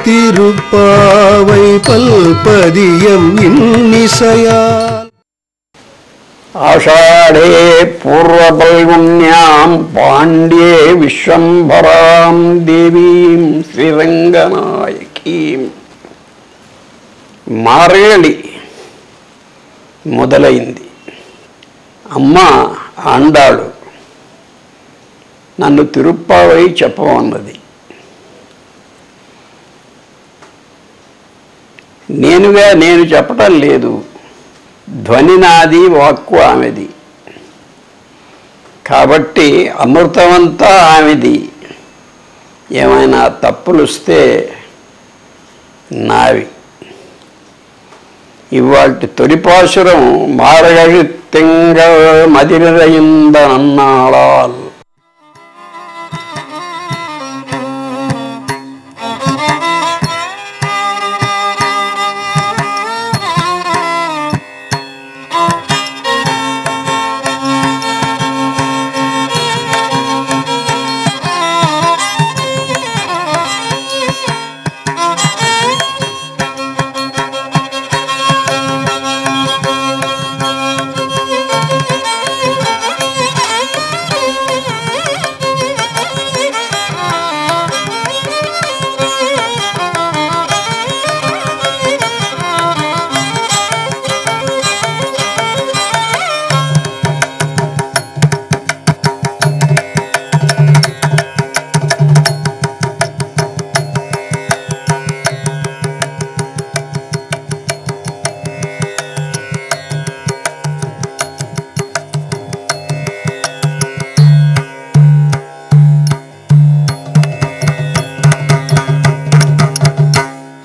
திருப்பாவை பல்பதியம் இன்னிசையால் आषाढ़े पूर्वपल्गुन्यां पाण्ड्ये विश्वम्भरां देवीं श्रीरंगनायकीं मार्गळि మొదలైంది. అమ్మ ఆండాళు నన్ను తిరుప్పావై చెప్పమన్నది. నేను చెప్పటం లేదు. ధ్వని నాది, వాక్కు ఆమెది. కాబట్టి అమృతమంతా ఆమెది. ఏమైనా తప్పులు వస్తే నావి. ఇవాటి తొలిపాసురం మారగళి తింగళ మదిరయిందనన్నాళాల్.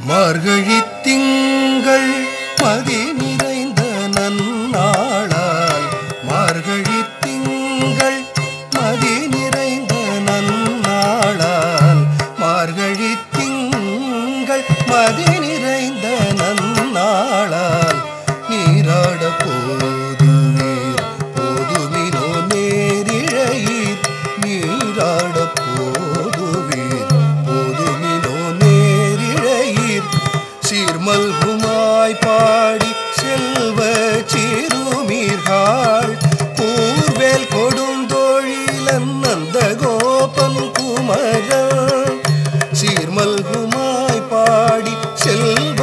மார்கழி திங்கள் மதி நிறைந்த நன்னாளால் மார்கழி திங்கள் மதி நிறைந்த நன்னாளால் மார்கழி திங்கள் மதி நிறைந்த நன்னாளால் நீராட போதுவீர் போதுமினோ நேரிழையீர் நீராட போதுவீர் போதுமினோ நேரிழையீர் சீர்மல்குமாய் பாடி செல்வ சிறுமீர்கள் கூர்வேல் கொடுந்தோழிலன் நந்த கோபன் குமரன் சீர்மல்குமாய் பாடி செல்வ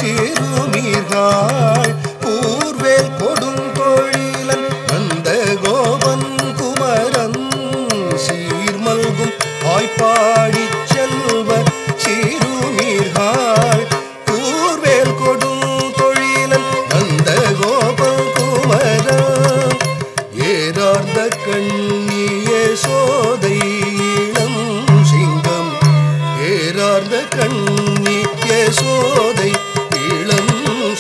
சிறுமீர்கள் கூர்வேல் கொடுந்தோழிலன் நந்த கோபன் குமரன் சீர்மல்கும் ஆய்ப்பாடி செல்வ சிறுமீர்கள் கூர்வேல் கொடுந்தொழிலன் நந்த கோபன் குமரன் ஏறார்ந்த கண்ணிய சோதை இளம் சிங்கம் ஏறார்ந்த கண்ணிய சோதை இளம்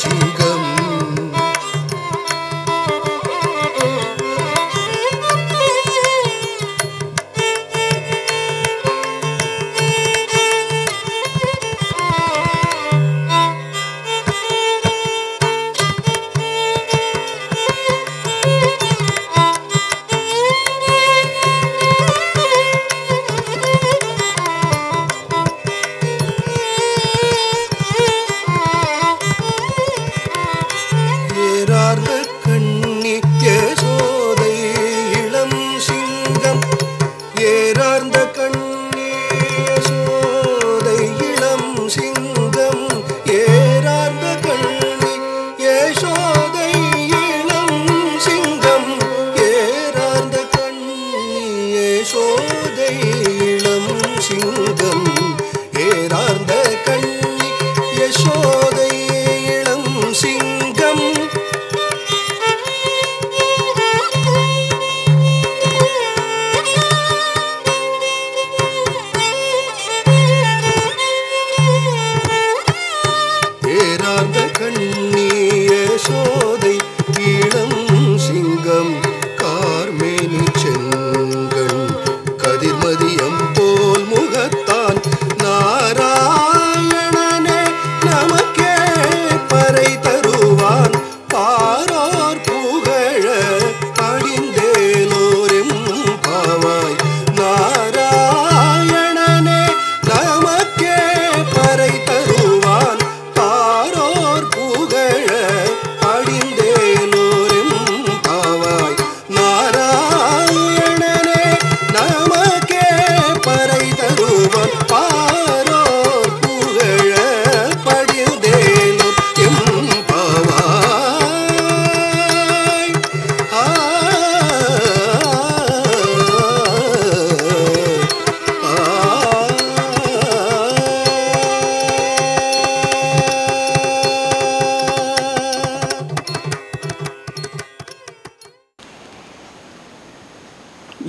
சிங்கம்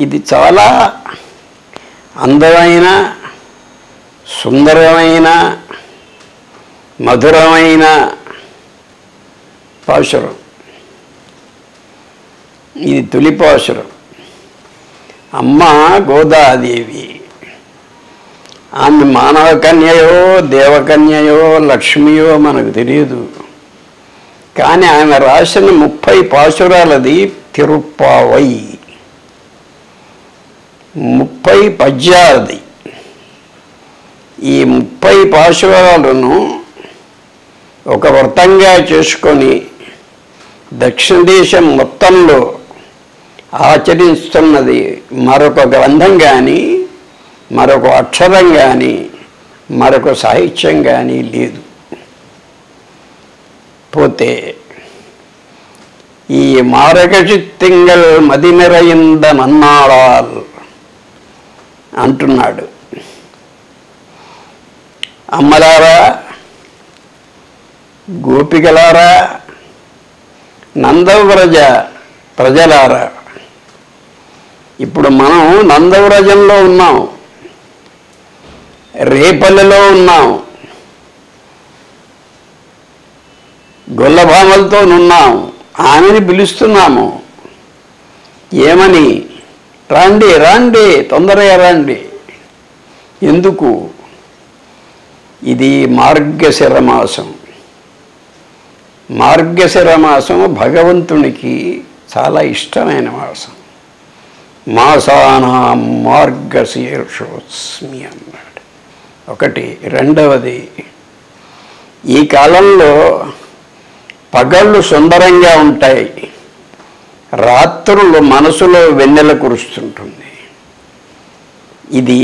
ఇది చాలా అందమైన, సుందరమైన, మధురమైన పాశురం. ఇది తొలి పాశురం. అమ్మ గోదాదేవి, ఆమె మానవ కన్యయో దేవకన్యయో లక్ష్మియో మనకు తెలియదు. కానీ ఆమె రాసిన 30 పాశురాలది తిరుప్పావై, 30 పద్యాలది. ఈ 30 పాశురాలను ఒక వ్రతంగా చేసుకొని దక్షిణ దేశం మొత్తంలో ఆచరిస్తున్నది మరొక గ్రంథం కానీ, మరొక అక్షరం కానీ, మరొక సాహిత్యం కానీ లేదు. పోతే ఈ మారగచిత్తింగల్ మది నిరయింద నన్నాడాల్ అంటున్నాడు. అమ్మలారా, గోపికలారా, నందవ్రజ ప్రజలారా, ఇప్పుడు మనం నందవ్రజంలో ఉన్నాం, రేపల్లెలో ఉన్నాం, గొల్లభామలతో ఉన్నాం. ఆమెని పిలుస్తున్నాము. ఏమని? రండి రండి, తొందరగా రండి. ఎందుకు? ఇది మార్గశిర మాసం. మార్గశిర మాసం భగవంతునికి చాలా ఇష్టమైన మాసం. మాసానాం మార్గశీర్షోస్మి అన్నాడు. ఒకటి. రెండవది, ఈ కాలంలో పగళ్ళు సుందరంగా ఉంటాయి, రాత్రులు మనసులో వెన్నెల కురుస్తుంటుంది. ఇది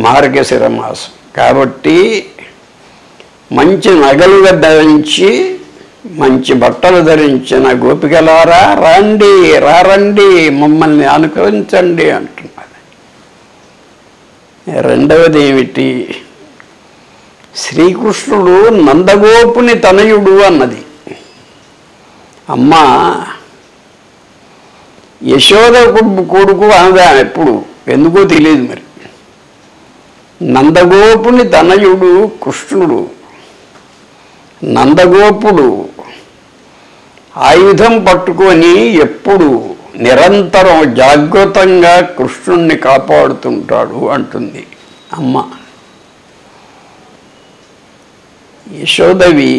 మార్గశిర మాసం. కాబట్టి మంచి నగలుగా ధరించి, మంచి బట్టలు ధరించిన గోపికలారా రండి, రారండి, మమ్మల్ని అనుకరించండి అంటున్నారు. రెండవది ఏమిటి? శ్రీకృష్ణుడు నందగోపుని తనయుడు అన్నది అమ్మ. యశోద కొడుకు అనదా ఎప్పుడు, ఎందుకో తెలియదు మరి. నందగోపుని తనయుడు కృష్ణుడు. నందగోపుడు ఆయుధం పట్టుకొని ఎప్పుడు నిరంతరం జాగృతంగా కృష్ణుణ్ణి కాపాడుతుంటాడు అంటుంది అమ్మ. యశోదవి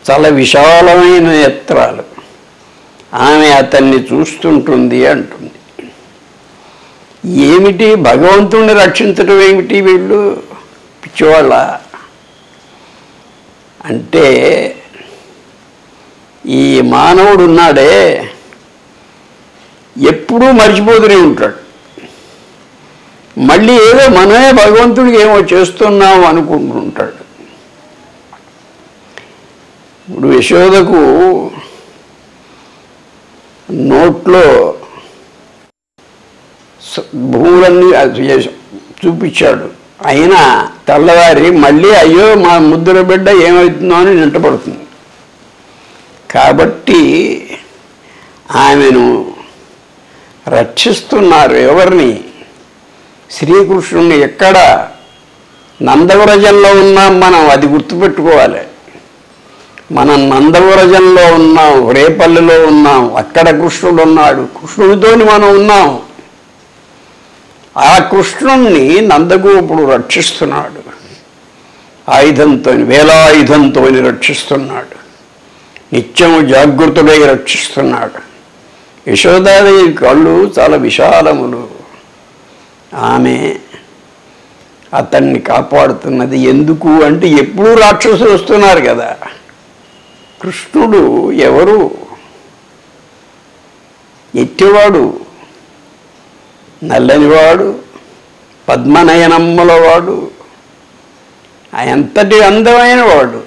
చాలా విశాలమైన నేత్రాలు, ఆమె అతన్ని చూస్తుంటుంది అంటుంది. ఏమిటి భగవంతుణ్ణి రక్షించడం ఏమిటి వీళ్ళు పిచ్చివాళ్ళ అంటే, ఈ మానవుడు ఉన్నాడే ఎప్పుడూ మర్చిపోతూనే ఉంటాడు. మళ్ళీ ఏదో మనమే భగవంతుడికి ఏమో చేస్తున్నాము అనుకుంటుంటాడు. ఇప్పుడు యశోదకు నోట్లో భూములన్నీ చూపించాడు. అయినా తెల్లవారి మళ్ళీ అయ్యో మా ముద్దుల బిడ్డ ఏమవుతుందో అని నింటపడుతుంది. కాబట్టి ఆమెను రక్షిస్తున్నారు. ఎవరిని? శ్రీకృష్ణుని. ఎక్కడ? నందవ్రజంలో ఉన్నాం మనం, అది గుర్తుపెట్టుకోవాలి. మనం నందవ్రజంలో ఉన్నాం, రేపల్లిలో ఉన్నాం, అక్కడ కృష్ణుడు ఉన్నాడు, కృష్ణుడితోని మనం ఉన్నాం. ఆ కృష్ణుణ్ణి నందగోపుడు రక్షిస్తున్నాడు. ఆయుధంతో, వేలాయుధంతో రక్షిస్తున్నాడు. నిత్యము జాగృతుడై రక్షిస్తున్నాడు. యశోదాదేవి కళ్ళు చాలా విశాలములు. ఆమె అతన్ని కాపాడుతున్నది. ఎందుకు అంటే ఎప్పుడూ రాక్షసులు వస్తున్నారు కదా. కృష్ణుడు ఎవరు? ఎట్టివాడు, నల్లనివాడు, పద్మనయనమ్మలవాడు, ఎంతటి అందమైన వాడు.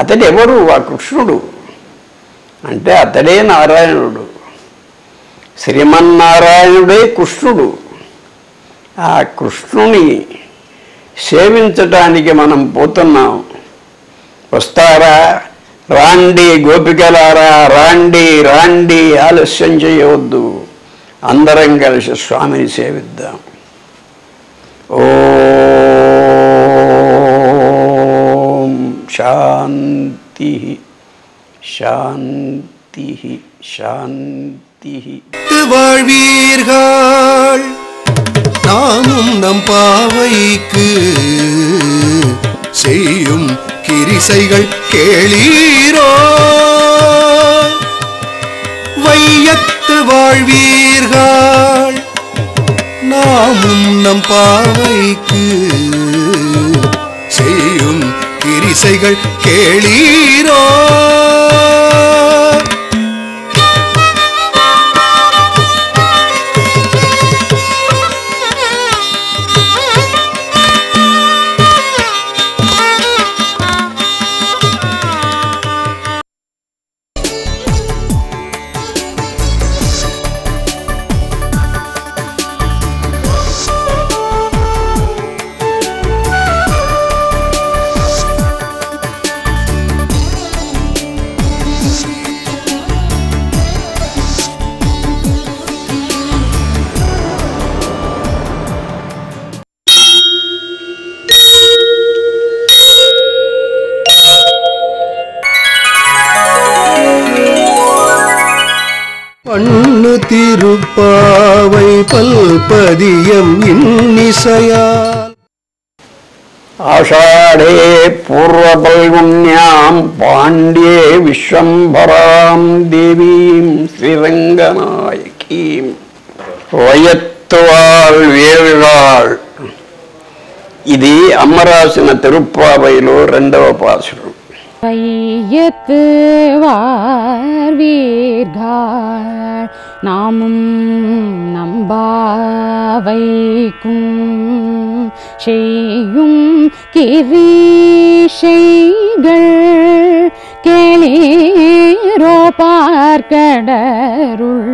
అతడు ఎవరు? ఆ కృష్ణుడు. అంటే అతడే నారాయణుడు. శ్రీమన్నారాయణుడే కృష్ణుడు. ఆ కృష్ణుని సేవించటానికి మనం పోతున్నాం. వస్తారా? రాండి గోపికలారా, రాండి రాండి, ఆలస్యం చేయవద్దు. అందరం కలిసి స్వామిని సేవిద్దాం. ఓం శాంతి శాంతి శాంతి. வாழ்வீர்கள் நாமும் நம் பாவைக்கு செய்யும் கிரிசைகள் கேளீரோ. வையத்து வாழ்வீர்கள் நாமும் நம் பாவைக்கு செய்யும் கிரிசைகள் கேளீரோ. பண்ணு திருப்பாவை பல்பதியம் இன்னிசையால். ஆஷாடே பூர்வபல்குண்யாம் பாண்டியே விஸ்வம்பராம் தேவீம் ஸ்ரீரங்கநாயகீம் వయత్తువాల్ వేరుగాళ్. ఇది అమ్మ రాసిన తిరుప్పావైలో 2వ పాసురం. வையத்து வார்வீர்கள் நாமும் நம்பாவைக்கும் செய்யும் கிரீஷைகள் கேளீரோ பார்க்கடருள்.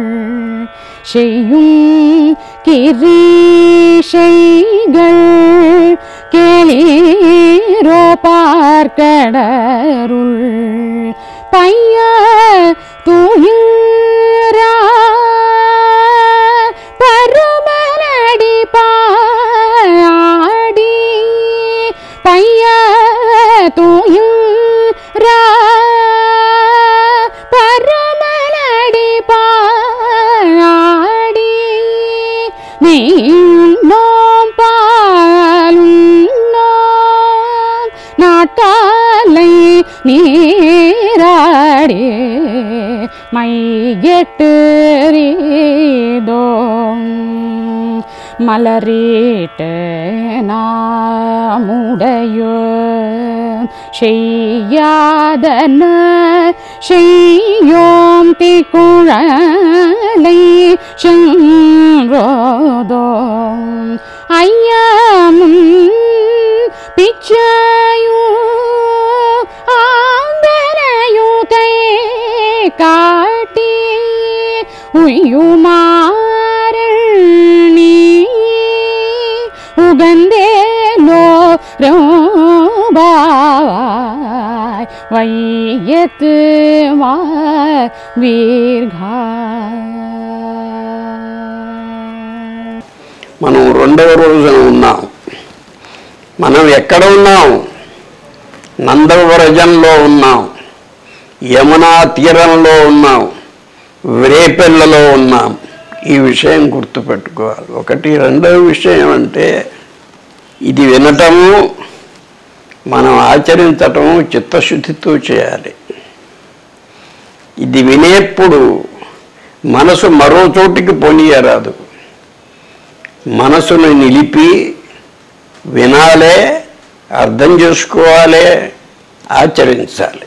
செய்யும் கிரீஷைகள் கேளீரோ பார்க்கடருள். பைய தூயிரா பருமனடி பாடி. பைய தூயிரா பருமனடி பாடி. நீயும் பாலும் நாட்டாலை நீராடி மையெட்டுதோம் மலரீட்டு நாமுடையோ செய்யாதன செய்யோம் திக்குழலை சென்றோதோம். ஐயமும் பிச்சையும் ஆந்தனையும் கை காட்டி உயுமாரணி உகந்தேலோ ரோபாய் வையத்து வீர்கா. మనం 2వ రోజున ఉన్నాం. మనం ఎక్కడ ఉన్నాం? నందవ్రజంలో ఉన్నాం, యమునా తీరంలో ఉన్నాం, వ్రేపెల్లలో ఉన్నాం. ఈ విషయం గుర్తుపెట్టుకోవాలి. ఒకటి. 2వ విషయం అంటే ఇది వినటము, మనం ఆచరించటము చిత్తశుద్ధితో చేయాలి. ఇది వినేప్పుడు మనసు మరో చోటికి పోనీయరాదు. మనసును నిలిపి వినాలే, అర్థం చేసుకోవాలి, ఆచరించాలి.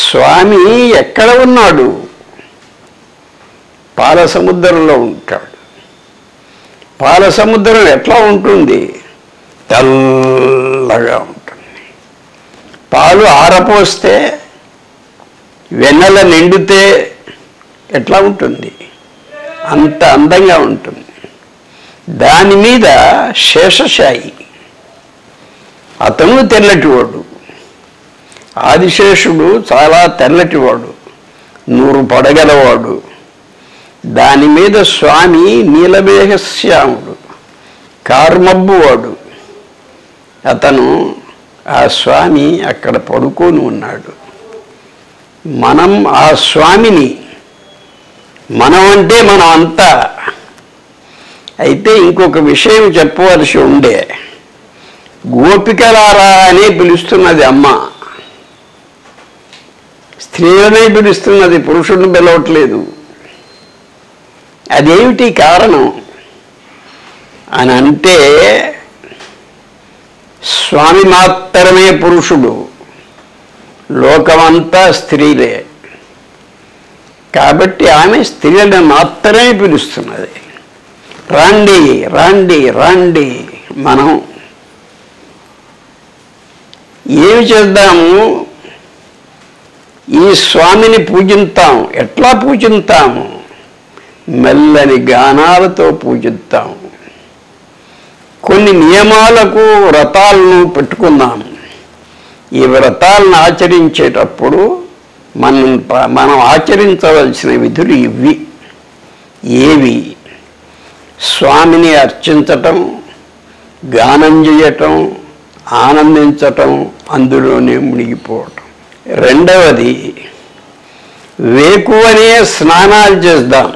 స్వామి ఎక్కడ ఉన్నాడు? పాల సముద్రంలో ఉంటాడు. పాల సముద్రం ఎట్లా ఉంటుంది? తెల్లగా ఉంటుంది. పాలు ఆరపోస్తే, వెన్నెల నిండితే ఎట్లా ఉంటుంది? అంత అందంగా ఉంటుంది. దాని మీద శేషశాయి, అతను తెల్లటివాడు. ఆదిశేషుడు చాలా తెల్లటివాడు, 100 పడగలవాడు. దాని మీద స్వామి నీలమేఘశ్యాముడు, కార్మబ్బువాడు. అతను ఆ స్వామి అక్కడ పడుకొని ఉన్నాడు. మనం ఆ స్వామిని, మనం అంటే మనం అంతా. అయితే ఇంకొక విషయం చెప్పవలసి ఉండే, గోపికలారా అనే పిలుస్తున్నది అమ్మ, స్త్రీలనే పిలుస్తున్నది, పురుషుడిని పిలవట్లేదు. అదేమిటి కారణం అని అంటే, స్వామి మాత్రమే పురుషుడు, లోకమంతా స్త్రీలే. కాబట్టి ఆమె స్త్రీలను మాత్రమే పిలుస్తున్నది. రాండి రాండి రాండి. మనం ఏమి చేద్దాము? ఈ స్వామిని పూజిస్తాం. ఎట్లా పూజిస్తాము? మెల్లని గానాలతో పూజిస్తాము. కొన్ని నియమాలకు వ్రతాలను పెట్టుకుందాం. ఈ వ్రతాలను ఆచరించేటప్పుడు మనం ఆచరించవలసిన విధులు ఇవి. ఏవి? స్వామిని అర్చించటం, గానం చేయటం, ఆనందించటం, అందులోనే మునిగిపోవటం. రెండవది, వేకువనే స్నానాలు చేద్దాం.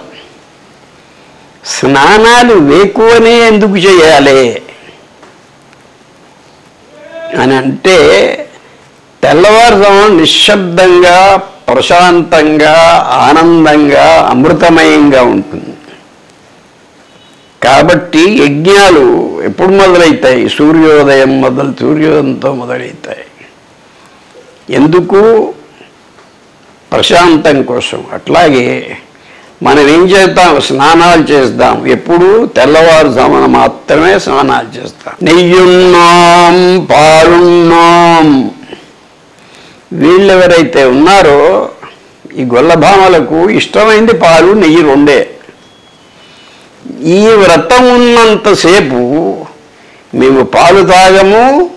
స్నానాలు వేకువనే ఎందుకు చేయాలి అని అంటే, తెల్లవారుజామున నిశ్శబ్దంగా, ప్రశాంతంగా, ఆనందంగా, అమృతమయంగా ఉంటుంది. కాబట్టి యజ్ఞాలు ఎప్పుడు మొదలవుతాయి? సూర్యోదయంతో మొదలవుతాయి. ఎందుకు? ప్రశాంతం కోసం. అట్లాగే మనం ఏం చేద్దాం? స్నానాలు చేద్దాం. ఎప్పుడు? తెల్లవారుజామున మాత్రమే స్నానాలు చేస్తాం. నెయ్యున్నాం, పాలున్నాం. వీళ్ళెవరైతే ఉన్నారో ఈ గొల్లభామలకు ఇష్టమైంది పాలు, నెయ్యి రెండే. ఈ వ్రతం ఉన్నంతసేపు మేము పాలు తాగము,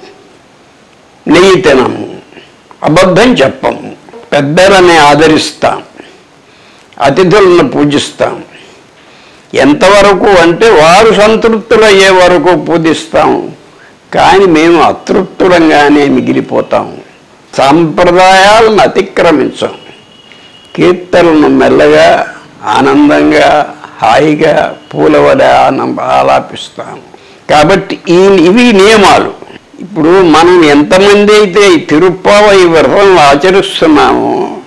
నెయ్యి తినము, అబద్ధం చెప్పము, పెద్దలని ఆదరిస్తాం, అతిథులను పూజిస్తాం. ఎంతవరకు అంటే వారు సంతృప్తులయ్యే వరకు పూజిస్తాం. కానీ మేము అతృప్తులంగానే మిగిలిపోతాం. సాంప్రదాయాలను అతిక్రమించాం. కీర్తనలను మెల్లగా, ఆనందంగా, హాయిగా పూలవల ఆలాపిస్తాం. కాబట్టి ఇవి నియమాలు. ఇప్పుడు మనం ఎంతమంది అయితే ఈ తిరుప్పావై వ్రతం ఆచరిస్తున్నామో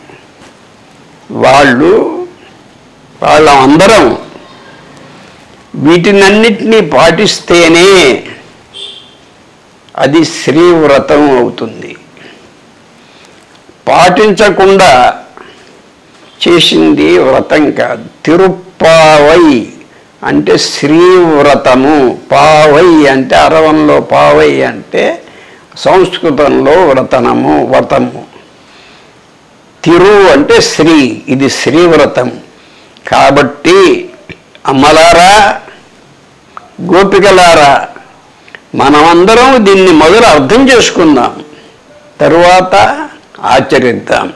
వాళ్ళందరం వీటినన్నిటినీ పాటిస్తేనే అది శ్రీవ్రతం అవుతుంది. పాటించకుండా చేసింది వ్రతం కాదు. తిరుప్పావై అంటే శ్రీవ్రతము. పావై అంటే అరవంలో పావై అంటే సంస్కృతంలో వ్రతము. తిరు అంటే శ్రీ, ఇది శ్రీవ్రతం. కాబట్టి అమ్మలారా, గోపికలారా, మనమందరం దీన్ని మొదలు అర్థం చేసుకుందాం, తరువాత ఆచరిద్దాం.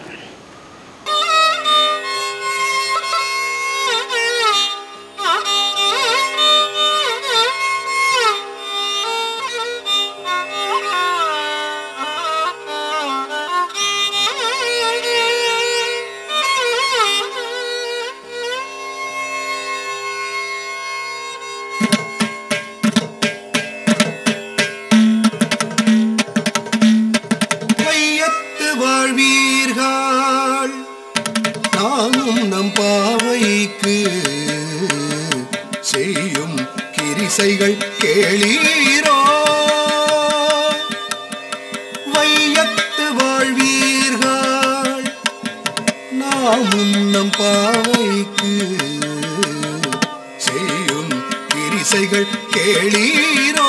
வாழ்வீர்கள் நாமும் நம் பாவைக்கு செய்யும் கிரிசைகள் கேளீரோ. வையத்து வாழ்வீர்கள் நாமும் நம் பாவைக்கு செய்யும் கிரிசைகள் கேளீரோ.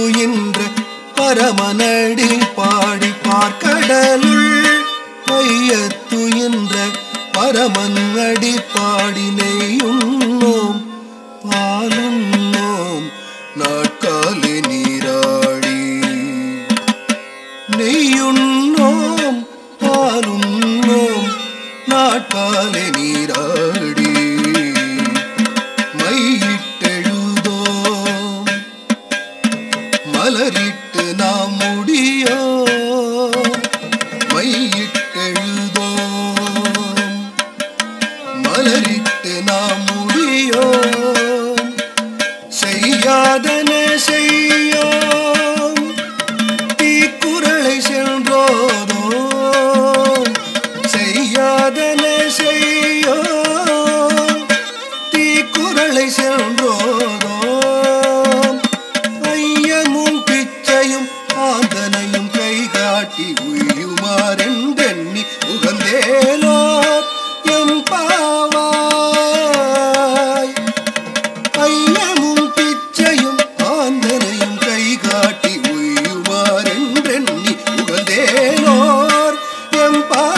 வையத்துயின்ற பரமனடி பாடி பார்க்கடலுள் வையத்துயின்ற பரமன் அடி பாடி நெய்யுண்ணோம் பாலுண்ணோம் நாட்காலே நீராடி நெய்யுண்ணோம் பாலுண்ணோம் நாட்காலே நீராடி மையிட்டெழுதோம் மலரிட்டு நாம் முடியோ மையிட்டெழுதோம் மலரிட்டு நாம் முடியோ செய்யாதன செய்யோம் தீக்குறளை சென்றோதோம் செய்யாதன செய்யோம் தீக்குறளை சென்றோதோம் ஐயமும் பிச்சையும் ஆந்தனையும் கை காட்டி உயுமாறென்றெண்ணி உகந்தேலோ எம்பாவாய் ஐயமும் பிச்சையும் ஆந்தனையும் கை காட்டி உயுமாறென்றெண்ணி உகந்தேலோர் எம்பாவாய்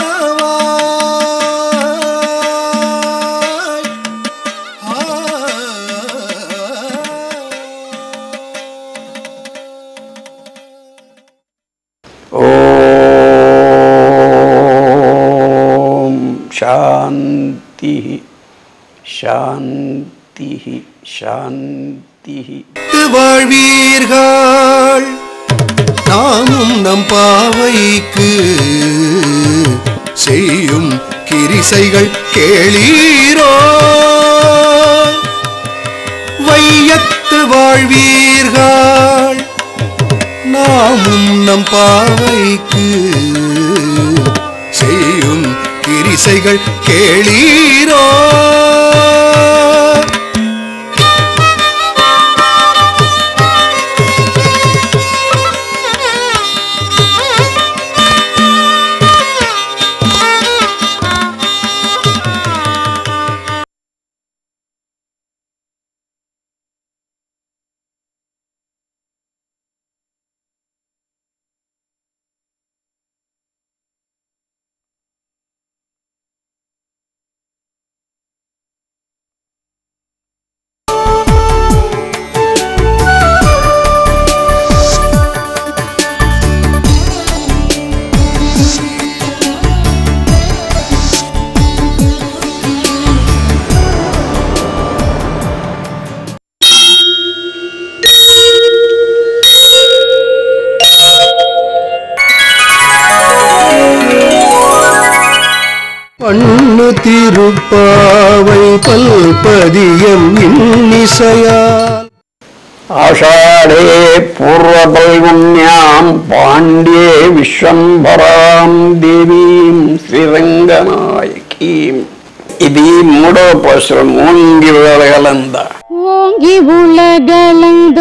ஓம் சாந்தி சாந்தி சாந்தி. வாழ்வீர்கள் நாமும் நம் பாவைக்கு செய்யும் கிரிசைகள் கேளீரோ வையத்து வாழ்வீர்கள் நாமும் நம் பாவைக்கு செய்யும் கிரிசைகள் கேளீரோ பண்ணு திருப்பாவை பல்பதியம் இன்னிசையால் ஆஷாடே பூர்வபல்குண்யாம் பாண்டியே విశ్వంభరాం దేవీం శ్రీరంగనాయకీం. ఇది మూడవ పాసురం. ఓంగి ఉలగలంద. ஓங்கி உலகளந்த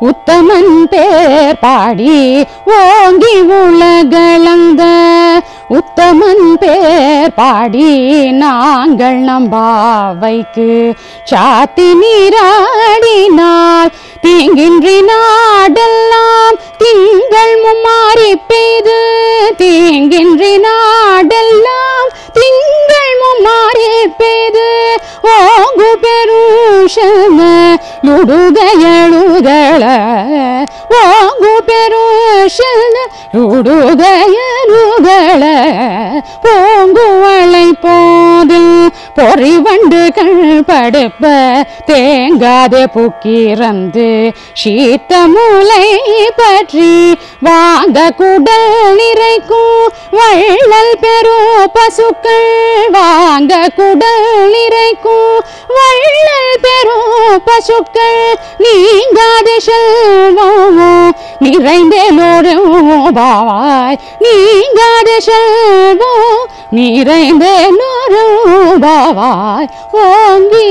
உத்தமன் பேர் பாடி ஓங்கி உலகளந்த உத்தமன் பேர் பாடி நாங்கள் நம்பாவைக்கு சாத்தி நீராடினால் தீங்கின்றி நாடெல்லாம் திங்கள் மும்மாறி பெய்து தீங்கின்றி நாடெல்லாம் திங்கள் மும்மாறி பெய்து ஓங்கு பெருஷன லுடுகையழுகள ஓங்கு பெருஷன லுடுகையழுகள பூங்குவளை போதில் பொறிவண்டுகள் படுப்ப தேங்காதே புக்கிறந்து சீத்த மூளை பற்றி வாங்க குடல் நிறைக்கும் வள்ளல் பெரு பசுக்கள் வாங்க குடல் நிறைக்கும் வள்ளல் பெரு பசுக்கள் நீங்காதே செல்வம் நிறைந்தேலோடு பாவாய் நீங்காதே செல்வம் நிறைந்தேலோடு பாவாய் ஓங்கி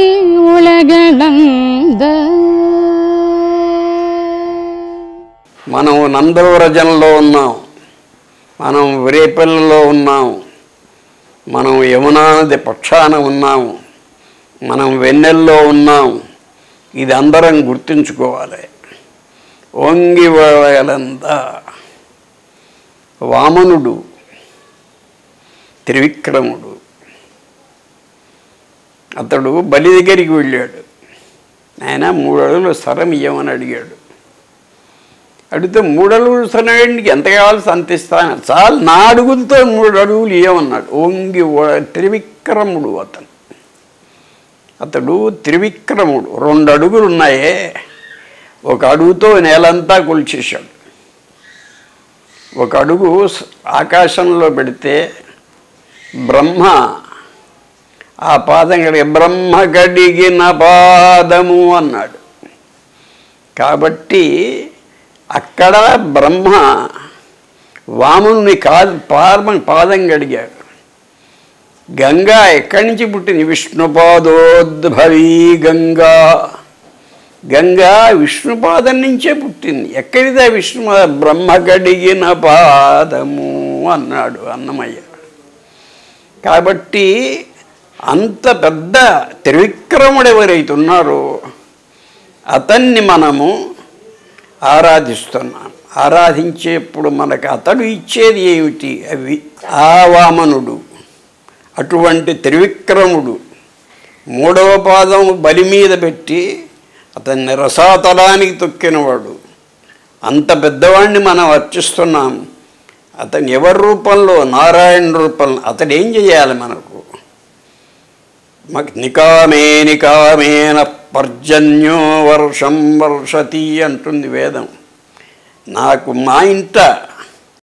உலகளந்த. మనం నందవ్రజంలో ఉన్నాం, మనం విరేపల్లిలో ఉన్నాం, మనం యమునా నది పక్షాన ఉన్నాం, మనం వెన్నెల్లో ఉన్నాం. ఇది అందరం గుర్తుంచుకోవాలి. ఓంగి వడగలంతా. వామనుడు త్రివిక్రముడు, అతడు బలి దగ్గరికి వెళ్ళాడు. ఆయన 3 అడుగులు స్థలం ఇవ్వమని అడిగాడు. అడిగితే 3 అడుగులు స్థలానికి ఎంత కావాల్సి అంత ఇస్తాను, చాలు నా అడుగులతో 3 అడుగులు ఇవ్వమన్నాడు. ఓంగి త్రివిక్రముడు అతడు త్రివిక్రముడు. 2 అడుగులు ఉన్నాయే, 1 అడుగుతో నేలంతా కొలిచేశాడు. 1 అడుగు ఆకాశంలో పెడితే బ్రహ్మ ఆ పాదం కడిగి బ్రహ్మ గడిగిన పాదము అన్నాడు. కాబట్టి అక్కడ బ్రహ్మ వాముని పాదం గడిగాడు. గంగా ఎక్కడి నుంచి పుట్టింది? విష్ణుపాదోద్భవీ గంగా. గంగా విష్ణుపాదం నుంచే పుట్టింది. ఎక్కడిదా బ్రహ్మ గడిగిన పాదము అన్నాడు అన్నమయ్య. కాబట్టి అంత పెద్ద త్రివిక్రముడు ఎవరైతే ఉన్నారో అతన్ని మనము ఆరాధిస్తున్నాం. ఆరాధించేప్పుడు మనకు అతడు ఇచ్చేది ఏమిటి? అవి ఆ వామనుడు, అటువంటి త్రివిక్రముడు 3వ పాదం బలి మీద పెట్టి అతన్ని రసాతలానికి తొక్కినవాడు. అంత పెద్దవాడిని మనం అర్చిస్తున్నాం. అతను ఎవరి రూపంలో? నారాయణ రూపంలో. అతడు ఏం చేయాలి మనకు? నికామేన పర్జన్యో వర్షం వర్షతి అంటుంది వేదం. నాకు మా ఇంట